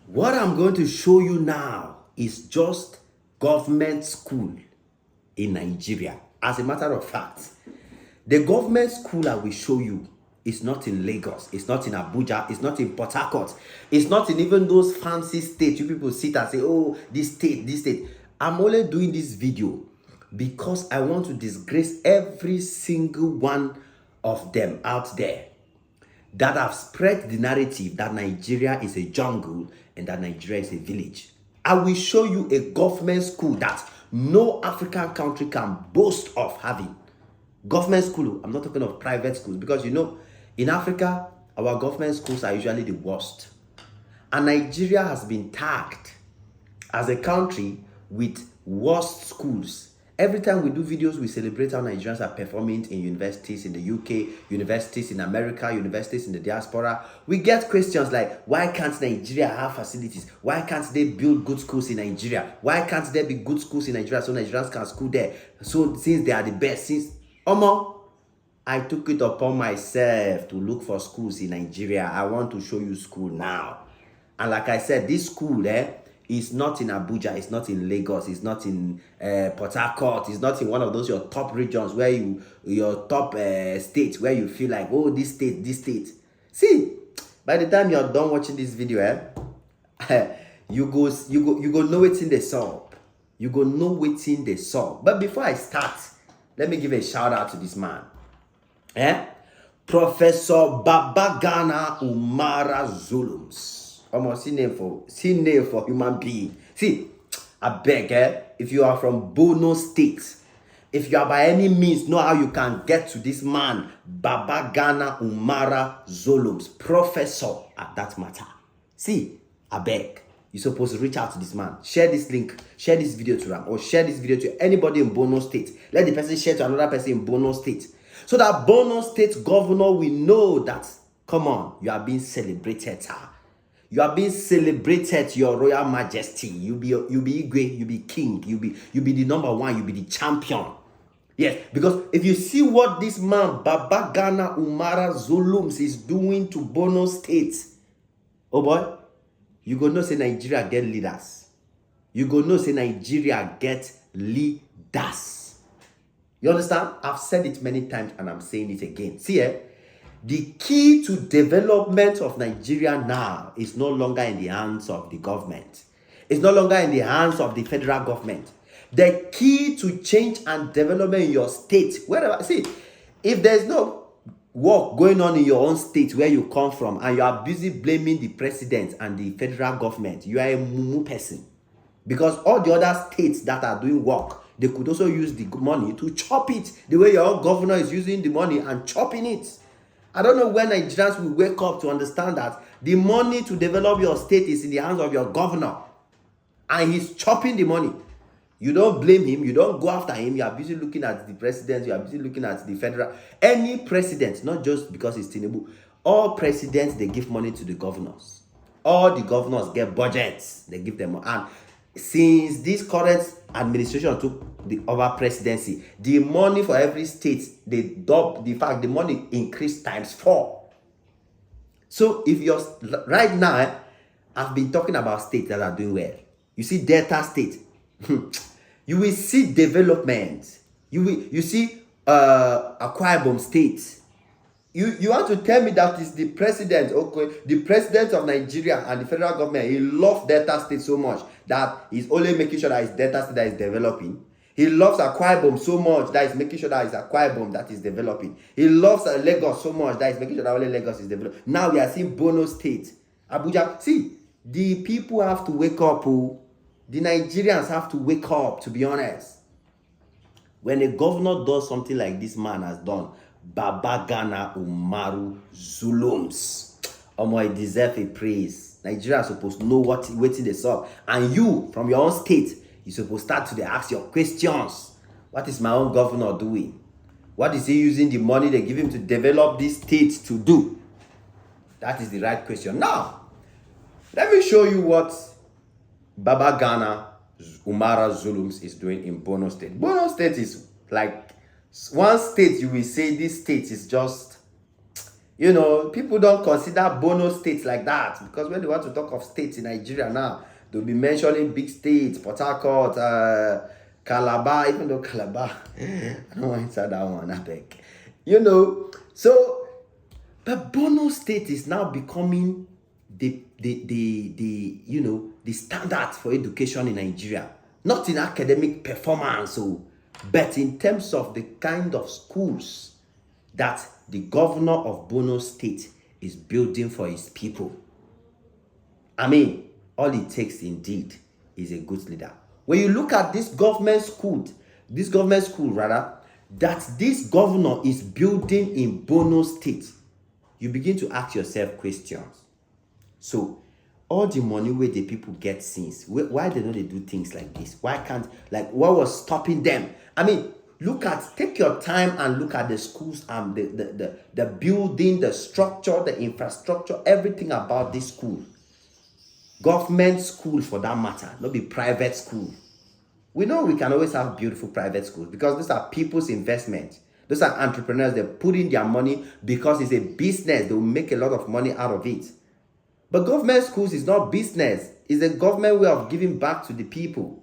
What I'm going to show you now is just government school in Nigeria. As a matter of fact, the government school I will show you is not in Lagos, it's not in Abuja, it's not in Port Harcourt, it's not in even those fancy states. You people sit and say, oh, this state, this state. I'm only doing this video because I want to disgrace every single one of them out there that have spread the narrative that Nigeria is a jungle and that Nigeria is a village. I will show you a government school that no African country can boast of having. Government school, I'm not talking of private schools, because in Africa, our government schools are usually the worst. And Nigeria has been tagged as a country with worst schools. Every time we do videos, we celebrate how Nigerians are performing in universities in the UK, universities in America, universities in the diaspora. We get questions like, why can't Nigeria have facilities? Why can't they build good schools in Nigeria? Why can't there be good schools in Nigeria so Nigerians can school there? So since they are the best, I took it upon myself to look for schools in Nigeria. I want to show you school now. And like I said, this school is not in Abuja, it's not in Lagos, it's not in Port Harcourt, it's not in one of those your top regions where your top states where you feel like, oh, this state, this state. See, by the time you're done watching this video, you go know it's in the sub. You go know what's in the sub. But before I start, let me give a shout out to this man. Professor Babagana Umara Zulums. Almost see name for human being. See, I beg, if you are from Bono State, if you are by any means know how you can get to this man, Babagana Umara Zulums, professor at that matter. See, I beg, you're supposed to reach out to this man. Share this link, share this video to him, or share this video to anybody in Bono State. Let the person share to another person in Bono State. So that Bono State governor will know that, come on, you are being celebrated, sir. You are being celebrated, your royal majesty. You be Igwe, you be king, you be the number one, you be the champion. Yes, because if you see what this man, Babagana Umara Zulums, is doing to Bono State, oh boy, you go know say Nigeria get leaders. You go know say Nigeria get leaders. You understand? I've said it many times and I'm saying it again. See, the key to development of Nigeria now is no longer in the hands of the government. It's no longer in the hands of the federal government. The key to change and development in your state, wherever, see, if there's no work going on in your own state where you come from and you are busy blaming the president and the federal government, you are a mumu person. Because all the other states that are doing work, they could also use the money to chop it the way your own governor is using the money and chopping it. I don't know when Nigerians will wake up to understand that the money to develop your state is in the hands of your governor. And he's chopping the money. You don't blame him. You don't go after him. You are busy looking at the president. You are busy looking at the federal. Any president, not just because it's Tinubu. All presidents, they give money to the governors. All the governors get budgets. They give them. And since this current administration took the over presidency, the money for every state, they double. The fact the money increased times 4. So if you're right now, I've been talking about states that are doing well. You see Delta State, you will see development. You see Akwa Ibom State. You want to tell me that is the president, okay, the president of Nigeria and the federal government, he loves Delta State so much that he's only making sure that it's Delta State that is developing. He loves Akwa Ibom so much that he's making sure that it's Akwa Ibom that is developing. He loves Lagos so much that he's making sure that only Lagos is developing. Now we are seeing Bono State, Abuja. See, the people have to wake up. The Nigerians have to wake up, to be honest. When a governor does something like this man has done, Babagana Umaru Zulums, I deserve a praise. Nigeria is supposed to know what's in the sub. And you, from your own state, you're supposed to start to ask your questions. What is my own governor doing? What is he using the money they give him to develop this state to do? That is the right question. Now, let me show you what Babagana Umara Zulums is doing in Bono State. Bono State is like one state you will say this state is just You know, people don't consider bonus states like that because when they want to talk of states in Nigeria now, they'll be mentioning big states, Port Harcourt, Calabar, even though Calabar, I don't want to answer that one, I beg. You know, so, but bonus state is now becoming the standard for education in Nigeria. Not in academic performance, but in terms of the kind of schools that the governor of Bono State is building for his people. I mean, all it takes indeed is a good leader. When you look at this government school that this governor is building in Bono State, you begin to ask yourself questions. So, all the money where the people get since, why they do things like this? Why can't, like, what was stopping them? I mean, take your time and look at the schools and the building, the structure, the infrastructure, everything about this school. Government school for that matter, not be private school. We know we can always have beautiful private schools because those are people's investment. Those are entrepreneurs, they put in their money because it's a business. They will make a lot of money out of it. But government schools is not business. It's a government way of giving back to the people.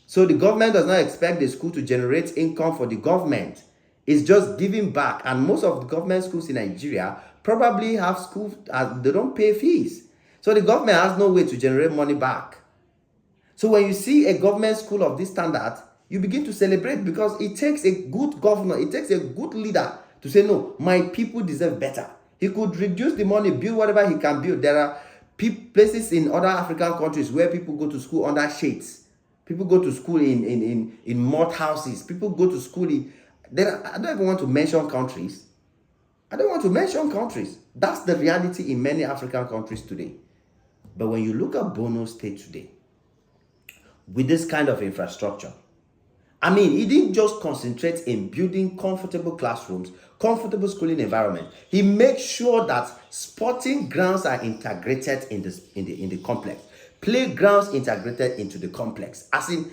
So the government does not expect the school to generate income for the government. It's just giving back. And most of the government schools in Nigeria probably have schools, they don't pay fees. So the government has no way to generate money back. So when you see a government school of this standard, you begin to celebrate because it takes a good governor, it takes a good leader to say, no, my people deserve better. He could reduce the money, build whatever he can build. There are places in other African countries where people go to school under shades. People go to school in mud houses. People go to school I don't even want to mention countries. That's the reality in many African countries today. But when you look at Bono State today, with this kind of infrastructure, I mean, he didn't just concentrate in building comfortable classrooms, comfortable schooling environment. He makes sure that sporting grounds are integrated in the complex. Playgrounds integrated into the complex. As in,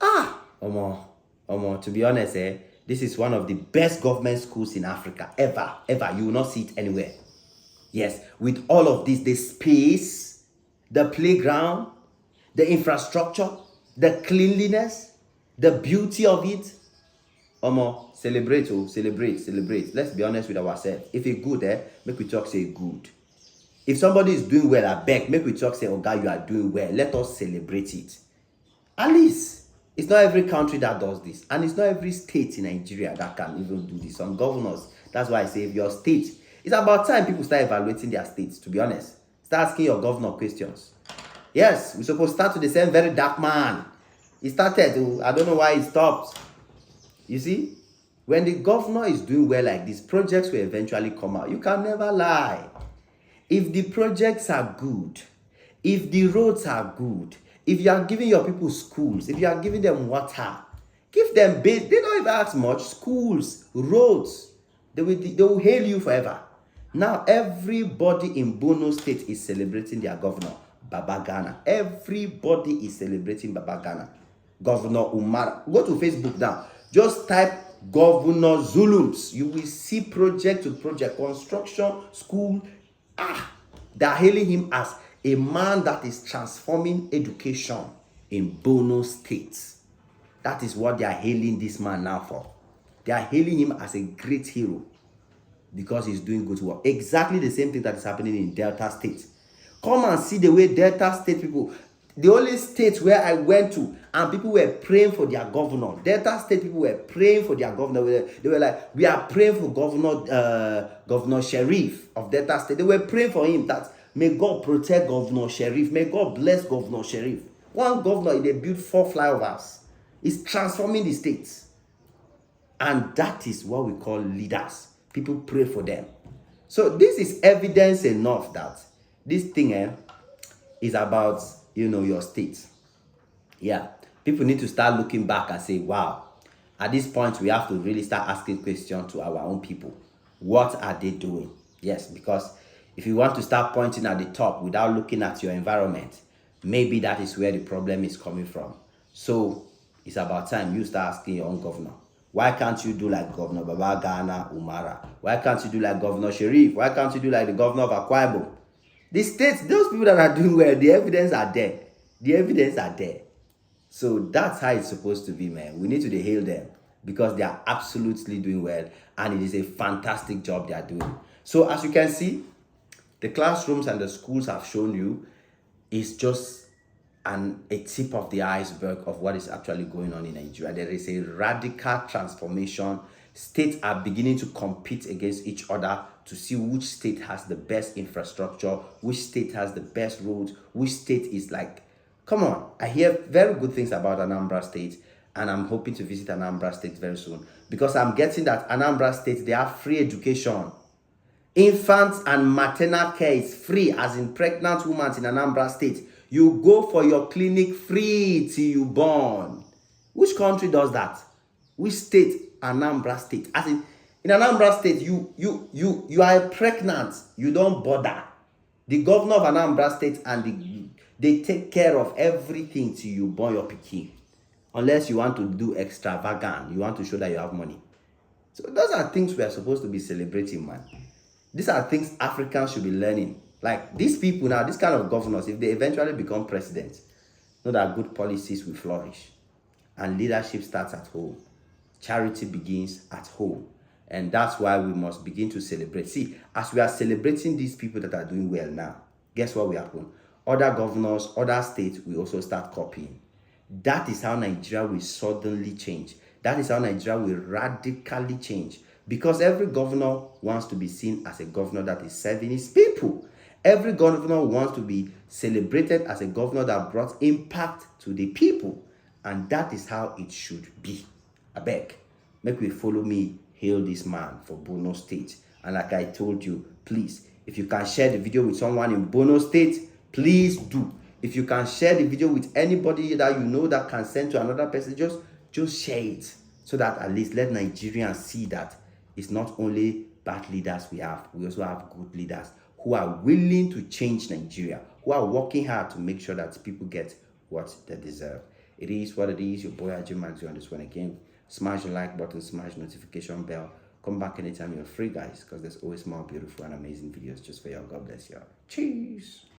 to be honest, this is one of the best government schools in Africa ever. You will not see it anywhere. Yes, with all of this, the space, the playground, the infrastructure, the cleanliness, the beauty of it. Celebrate. Let's be honest with ourselves. If it's good, make we talk say good. If somebody is doing well, I beg, make we talk say, oh God, you are doing well. Let us celebrate it. At least, it's not every country that does this. And it's not every state in Nigeria that can even do this. Some governors, that's why I say if your state, it's about time people start evaluating their states, to be honest. Start asking your governor questions. Yes, we're supposed to start with the same very dark man. He started, I don't know why he stopped. You see, when the governor is doing well like this, projects will eventually come out. You can never lie. If the projects are good, if the roads are good, if you are giving your people schools, if you are giving them water, give them base. They don't even ask much. Schools, roads, they will hail you forever. Now, everybody in Bono State is celebrating their governor, Baba Ghana. Everybody is celebrating Baba Ghana. Governor Umar. Go to Facebook now. Just type Governor Zulums. You will see project to project, construction, school. They are hailing him as a man that is transforming education in Bono State. That is what they are hailing this man now for. They are hailing him as a great hero because he's doing good work. Exactly the same thing that is happening in Delta State. Come and see the way Delta State people, the only state where I went to and people were praying for their governor. Delta State people were praying for their governor. They were like, we are praying for Governor Sheriff of Delta State. They were praying for him that may God protect Governor Sheriff. May God bless Governor Sheriff. One governor, they built 4 flyovers. He's transforming the states. And that is what we call leaders. People pray for them. So this is evidence enough that this thing is about, your state. Yeah. People need to start looking back and say, wow, at this point, we have to really start asking questions to our own people. What are they doing? Yes, because if you want to start pointing at the top without looking at your environment, maybe that is where the problem is coming from. So it's about time you start asking your own governor, Why can't you do like Governor Babagana Umara? Why can't you do like Governor Sharif? Why can't you do like the governor of Akwa Ibom? The states, those people that are doing well, the evidence are there. The evidence are there. So that's how it's supposed to be, man. We need to hail them because they are absolutely doing well, and it is a fantastic job they are doing. So as you can see, the classrooms and the schools have shown you is just a tip of the iceberg of what is actually going on in Nigeria. There is a radical transformation. States are beginning to compete against each other to see which state has the best infrastructure, which state has the best roads, which state is like, come on. I hear very good things about Anambra State, and I'm hoping to visit Anambra State very soon because I'm getting that Anambra State, they have free education. Infants and maternal care is free, as in pregnant women in Anambra State. You go for your clinic free till you born. Which country does that? Which state? Anambra State. As in Anambra State, you are pregnant, you don't bother. The governor of Anambra State and they take care of everything till you born your pikin. Unless you want to do extravagant, you want to show that you have money. So those are things we are supposed to be celebrating, man. These are things Africans should be learning. Like these people now, this kind of governors, if they eventually become presidents, know that good policies will flourish. And leadership starts at home. Charity begins at home. And that's why we must begin to celebrate. See, as we are celebrating these people that are doing well now, guess what will happen? Other governors, other states will also start copying. That is how Nigeria will suddenly change. That is how Nigeria will radically change. Because every governor wants to be seen as a governor that is serving his people. Every governor wants to be celebrated as a governor that brought impact to the people. And that is how it should be. I beg, make we follow me, hail this man for Bono State. And like I told you, please, if you can share the video with someone in Bono State, please do. If you can share the video with anybody that you know that can send to another person, just share it. So that at least let Nigerians see that it's not only bad leaders we also have good leaders who are willing to change Nigeria, who are working hard to make sure that people get what they deserve. It is what it is. Your boy Ajay Magzi on this one again. Smash the like button, smash the notification bell. Come back anytime you're free, guys, because there's always more beautiful and amazing videos just for you. God bless you. Cheers.